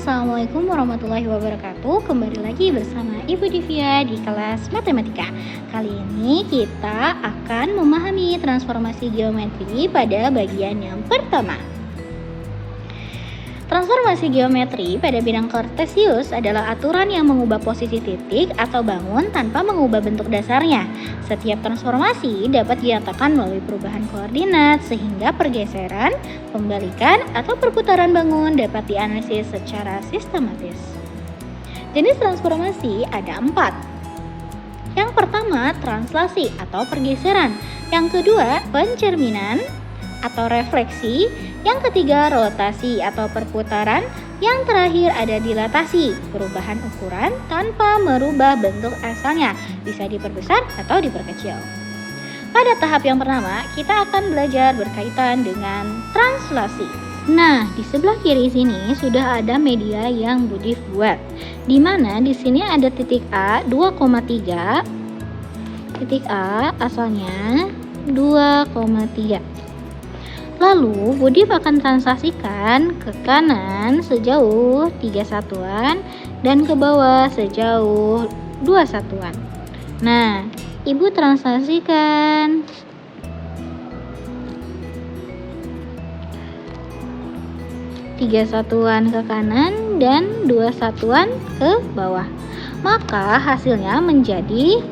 Assalamualaikum warahmatullahi wabarakatuh. Kembali lagi bersama Ibu Divya di kelas matematika. Kali ini kita akan memahami transformasi geometri pada bagian yang pertama. Transformasi geometri pada bidang kartesius adalah aturan yang mengubah posisi titik atau bangun tanpa mengubah bentuk dasarnya. Setiap transformasi dapat dinyatakan melalui perubahan koordinat sehingga pergeseran, pembalikan, atau perputaran bangun dapat dianalisis secara sistematis. Jenis transformasi ada 4. Yang pertama, translasi atau pergeseran. Yang kedua, pencerminan atau refleksi. Yang ketiga, rotasi atau perputaran. Yang terakhir ada dilatasi, perubahan ukuran tanpa merubah bentuk asalnya, bisa diperbesar atau diperkecil. Pada tahap yang pertama, kita akan belajar berkaitan dengan translasi. Nah, di sebelah kiri sini sudah ada media yang Budi buat. Di mana di sini ada titik A 2,3. Titik A asalnya 2,3. Lalu Budi akan translasikan ke kanan sejauh 3 satuan dan ke bawah sejauh 2 satuan. Nah, Ibu translasikan. Tiga satuan ke kanan dan 2 satuan ke bawah. Maka hasilnya menjadi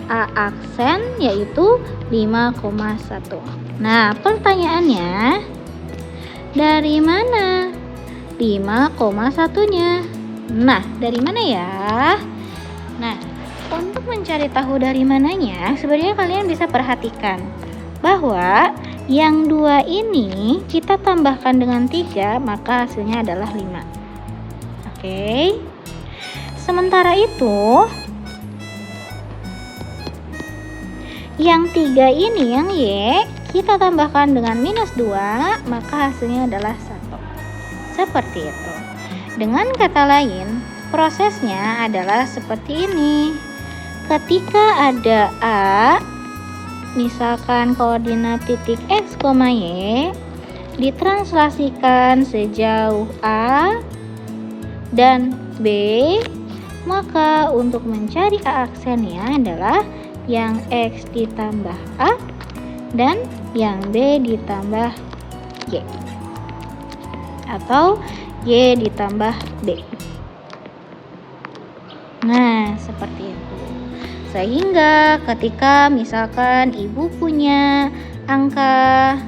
A aksen yaitu 5,1. Nah, pertanyaannya, dari mana 5,1-nya? Nah, dari mana ya? Nah, untuk mencari tahu dari mananya, sebenarnya kalian bisa perhatikan bahwa yang 2 ini kita tambahkan dengan 3, maka hasilnya adalah 5. Oke. Sementara itu, yang 3 ini, yang Y, kita tambahkan dengan minus 2, maka hasilnya adalah 1. Seperti itu. Dengan kata lain, prosesnya adalah seperti ini. Ketika ada A, misalkan koordinat titik X, Y, ditranslasikan sejauh A dan B, maka untuk mencari A aksennya adalah yang X ditambah A dan yang B ditambah Y atau Y ditambah B. Nah, seperti itu. Sehingga ketika misalkan Ibu punya angka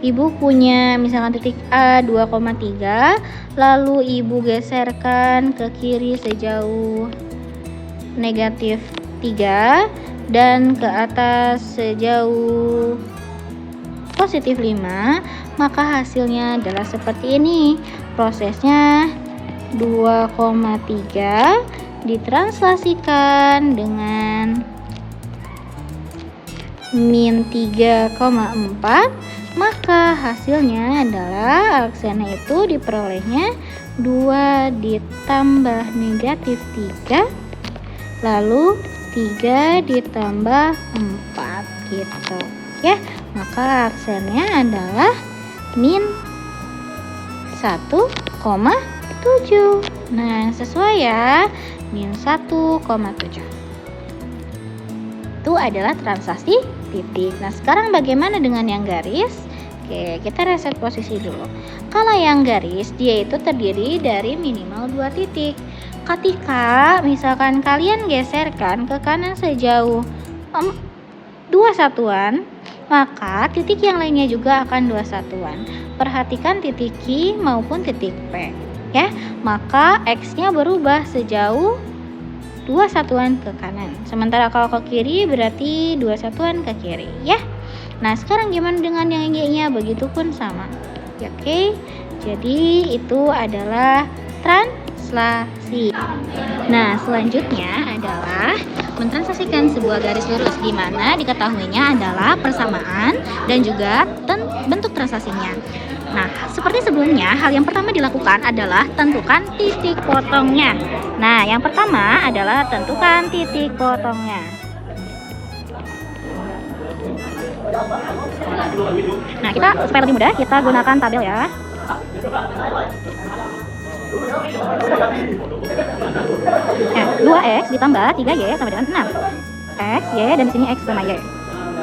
Ibu punya misalkan titik A 2,3, lalu Ibu geserkan ke kiri sejauh negatif 3 dan ke atas sejauh positif 5, maka hasilnya adalah seperti ini. Prosesnya 2,3 ditranslasikan dengan min 3,4, maka hasilnya adalah aksennya itu diperolehnya 2 ditambah negatif 3, lalu 3 ditambah 4 gitu ya. Maka aksennya adalah min 1,7. Nah, sesuai ya, min 1,7. Itu adalah translasi titik. Nah, sekarang bagaimana dengan yang garis? Oke, kita reset posisi dulu. Kalau yang garis, dia itu terdiri dari minimal 2 titik. Ketika misalkan kalian geserkan ke kanan sejauh 2 satuan, maka titik yang lainnya juga akan 2 satuan. Perhatikan titik Q maupun titik P ya. Maka X-nya berubah sejauh 2 satuan ke kanan. Sementara kalau ke kiri berarti 2 satuan ke kiri ya. Nah, sekarang gimana dengan yang Y-nya? Begitupun sama. Oke. Jadi itu adalah translasi. Nah, selanjutnya adalah mentranslasikan sebuah garis lurus, di mana diketahuinya adalah persamaan dan juga bentuk translasinya. Nah, seperti sebelumnya, hal yang pertama dilakukan adalah tentukan titik potongnya. Nah, yang pertama adalah tentukan titik potongnya. Nah, kita supaya lebih mudah, kita gunakan tabel ya. Nah, 2x ditambah 3y sama dengan 6. X, y, dan di sini x sama y.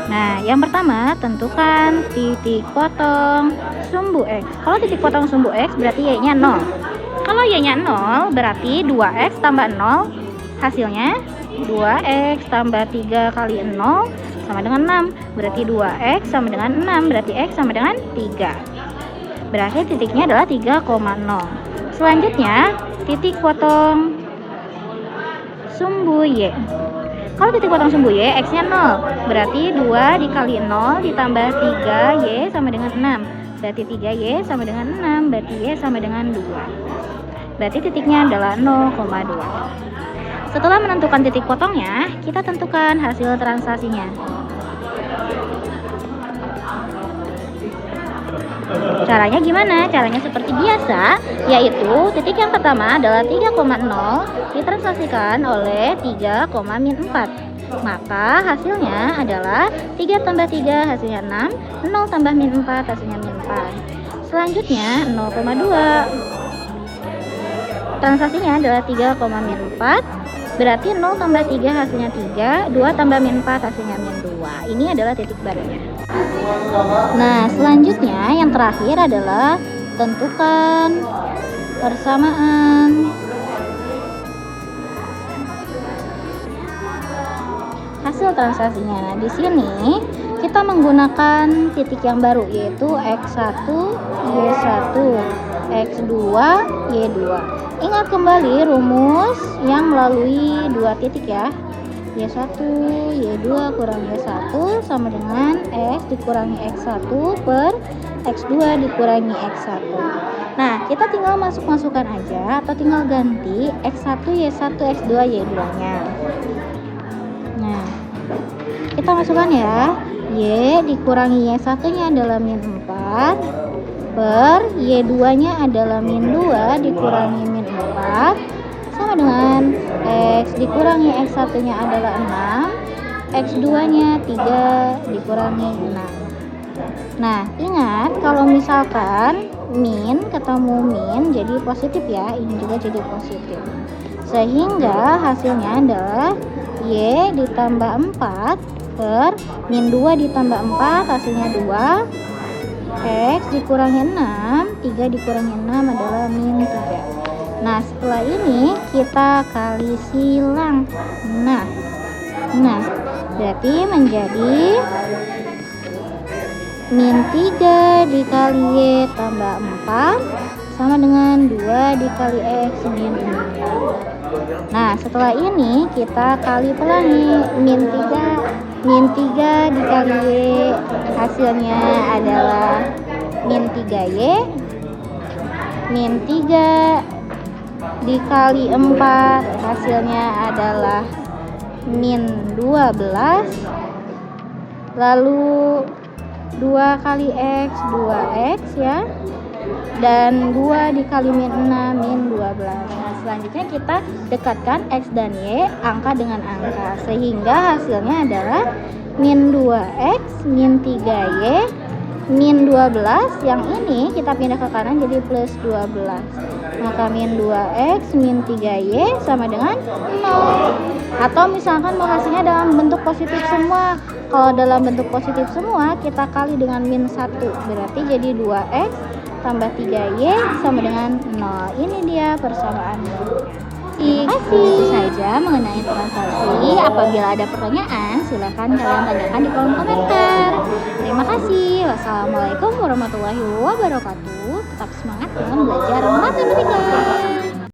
Nah, yang pertama tentukan titik potong sumbu x. Kalau titik potong sumbu x berarti y-nya 0. Kalau y-nya 0 berarti 2x tambah 0 hasilnya 2x tambah 3 kali 0 sama dengan 6. Berarti 2x sama dengan 6, berarti x sama dengan 3. Berarti titiknya adalah 3,0. Selanjutnya, titik potong sumbu y. Kalau titik potong sumbu y, x-nya 0. Berarti 2 dikali 0 ditambah 3y sama dengan 6. Berarti 3y sama dengan 6, berarti y sama dengan 2. Berarti titiknya adalah 0,2. Setelah menentukan titik potongnya, kita tentukan hasil transaksinya. Caranya gimana? Caranya seperti biasa, yaitu titik yang pertama adalah 3,0 ditransaksikan oleh 3, min 4. Maka hasilnya adalah 3 tambah 3 hasilnya 6, 0 tambah min 4 hasilnya min 4. Selanjutnya 0,2. Transaksinya adalah 3, min 4. Berarti 0 tambah 3 hasilnya 3, 2 tambah min 4 hasilnya min 2. Ini adalah titik barunya. Nah, selanjutnya yang terakhir adalah tentukan persamaan hasil transaksinya. Nah, di sini kita menggunakan titik yang baru yaitu x1, y1, x2, y2. Ingat kembali rumus yang melalui dua titik ya. Y1, Y2 kurang Y1 sama dengan X dikurangi X1 per X2 dikurangi X1. Nah, kita tinggal masuk-masukkan aja atau tinggal ganti X1, Y1, X2, Y2 nya. Nah, kita masukkan ya. Y dikurangi Y1 nya adalah min 4 per Y2 nya adalah min 2 dikurangi min 4 sama dengan X dikurangi X1 nya adalah 6, X2 nya 3 dikurangi 6. Nah, ingat kalau misalkan min ketemu min jadi positif ya, ini juga jadi positif, sehingga hasilnya adalah Y ditambah 4 per min 2 ditambah 4 hasilnya 2, X dikurangi 6, 3 dikurangi 6 adalah min 3. Nah, setelah ini kita kali silang. Nah, berarti menjadi min 3 dikali Y tambah 4 sama dengan 2 dikali X min 4. Nah, setelah ini kita kali pelangi. Min 3 dikali Y hasilnya adalah min 3Y. Min 3 dikali 4 hasilnya adalah min 12. Lalu 2 kali X 2X ya, dan 2 dikali min 6 min 12. Nah, selanjutnya kita dekatkan X dan Y angka dengan angka, sehingga hasilnya adalah min 2X min 3Y min 12. Yang ini kita pindah ke kanan jadi plus 12. Maka min 2X min 3Y sama dengan 0. Atau misalkan mau hasilnya dalam bentuk positif semua. Kalau dalam bentuk positif semua kita kali dengan min 1. Berarti jadi 2X tambah 3Y sama dengan 0. Ini dia persamaannya. Itu saja mengenai transaksi. Apabila ada pertanyaan, silakan kalian tanyakan di kolom komentar. Terima kasih. Wassalamualaikum warahmatullahi wabarakatuh. Tetap semangat dengan belajar matematika.